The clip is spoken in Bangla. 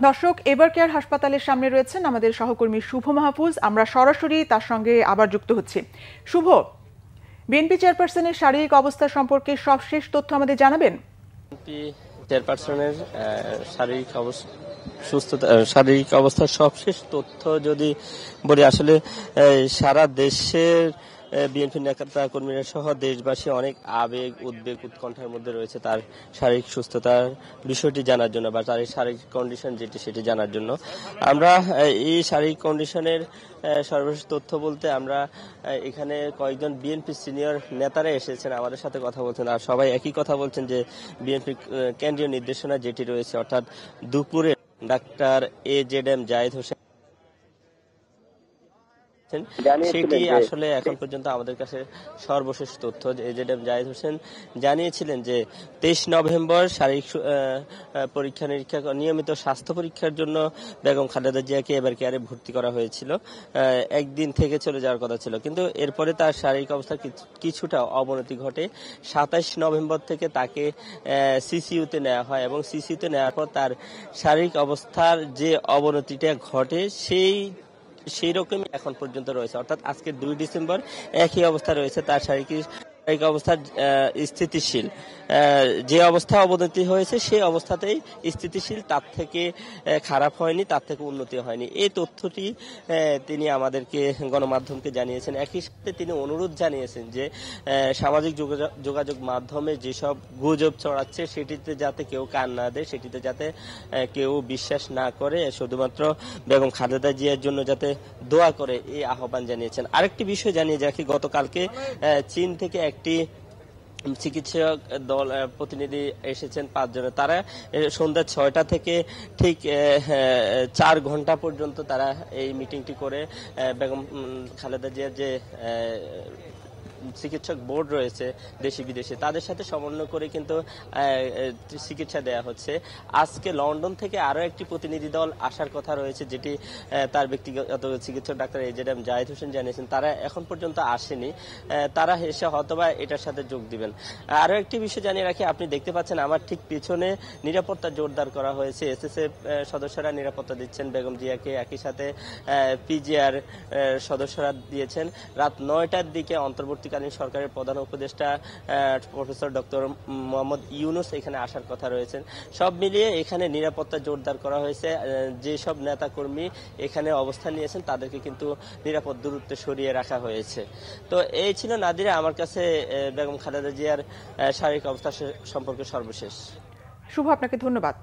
দর্শক, এবার কেয়ার হাসপাতালের সামনে রয়েছেন আমাদের সহকর্মী শুভ মাহফুজ। আমরা সরাসরি তার সঙ্গে আবার যুক্ত হচ্ছি। শুভ, বিএনপি চেয়ারপারসনের শারীরিক অবস্থা সম্পর্কে সবশেষ তথ্য আমাদের জানাবেন। বিএনপি চেয়ারপারসনের শারীরিক অবস্থার সবশেষ তথ্য যদি বলি, আসলে সারা দেশের বিএনপি নেতা কর্মীরা সহ দেশবাসী অনেক আবেগ, উদ্বেগ, উৎকণ্ঠার মধ্যে রয়েছে তার শারীরিক সুস্থতার বিষয়টি জানার জন্য বা তার শারীরিক কন্ডিশন যেটি সেটি জানার জন্য। আমরা এই শারীরিক কন্ডিশনের সর্বশেষ তথ্য বলতে আমরা এখানে কয়েকজন বিএনপি সিনিয়র নেতারা এসেছেন, আমাদের সাথে কথা বলছেন, আর সবাই একই কথা বলছেন যে বিএনপি কেন্দ্রীয় নির্দেশনা যেটি রয়েছে, অর্থাৎ দুপুরে ডাক্তার AZM জায়েদ হোসেন সেটি আসলে এখন পর্যন্ত আমাদের কাছে সর্বশেষ তথ্য। AZM জায়েদ হোসেন জানিয়েছিলেন যে 23 নভেম্বর শারীরিক পরীক্ষা নিরীক্ষা নিয়মিত স্বাস্থ্য পরীক্ষার জন্য বেগম খালেদা জিয়াকে এবার কেয়ারে ভর্তি করা হয়েছিল। একদিন থেকে চলে যাওয়ার কথা ছিল, কিন্তু এরপরে তার শারীরিক অবস্থা কিছুটা অবনতি ঘটে। 27 নভেম্বর থেকে তাকে সিসিইউতে নেওয়া হয় এবং সিসিইউতে নেওয়ার পর তার শারীরিক অবস্থার যে অবনতিটা ঘটে সেই রকমই এখন পর্যন্ত রয়েছে, অর্থাৎ আজকে 2 ডিসেম্বর একই অবস্থা রয়েছে। তার শারীরিক অবস্থা স্থিতিশীল, যে অবস্থা অবনতি হয়েছে সেই অবস্থাতেই স্থিতিশীল, তার থেকে খারাপ হয়নি, তার থেকে উন্নতি হয়নি। এই তথ্যটি তিনি আমাদেরকে গণমাধ্যমকে জানিয়েছেন। একই সাথে তিনি অনুরোধ জানিয়েছেন যে সামাজিক যোগাযোগ মাধ্যমে যেসব গুজব ছড়াচ্ছে সেটিতে যাতে কেউ কান না দেয়, সেটিতে যাতে কেউ বিশ্বাস না করে, শুধুমাত্র বেগম খালেদা জিয়ার জন্য যাতে দোয়া করে এই আহ্বান জানিয়েছেন। আরেকটি বিষয় জানিয়ে রাখি, গতকালকে চীন থেকে একটি চিকিৎসক দল প্রতিনিধি এসেছেন 5 জনের। তারা সন্ধ্যা 6টা থেকে ঠিক 4 ঘন্টা পর্যন্ত তারা এই মিটিংটি করে বেগম খালেদা জিয়ার যে চিকিৎসক বোর্ড রয়েছে দেশি বিদেশি, তাদের সাথে সমন্বয় করে কিন্তু চিকিৎসা দেয়া হচ্ছে। আজকে লন্ডন থেকে আরো একটি প্রতিনিধি দল আসার কথা রয়েছে, যেটি তার ব্যক্তিগত চিকিৎসক ডাক্তার AZM জায়েদ হোসেন জানিয়েছেন। তারা এখন পর্যন্ত আসেনি, তারা এসে হয়তোবা এটার সাথে যোগ দিবেন। আরো একটি বিষয় জানিয়ে রাখি, আপনি দেখতে পাচ্ছেন আমার ঠিক পিছনে নিরাপত্তা জোরদার করা হয়েছে। SSF সদস্যরা নিরাপত্তা দিচ্ছেন বেগম জিয়াকে, একই সাথে PGR সদস্যরা দিয়েছেন। রাত 9টার দিকে অন্তর্বর্তী সরকারের প্রধান উপদেষ্টা প্রফেসর ডক্টর মোহাম্মদ ইউনুস এখানে আসার কথা রয়েছেন। সব মিলিয়ে এখানে নিরাপত্তা জোরদার করা হয়েছে। যেসব নেতা কর্মী এখানে অবস্থান নিয়েছেন তাদেরকে কিন্তু নিরাপদ দূরত্বে সরিয়ে রাখা হয়েছে। তো এই ছিল নাদিরা আমার কাছে বেগম খালেদা জিয়ার শারীরিক অবস্থা সম্পর্কে সর্বশেষ। শুভ, আপনাকে ধন্যবাদ।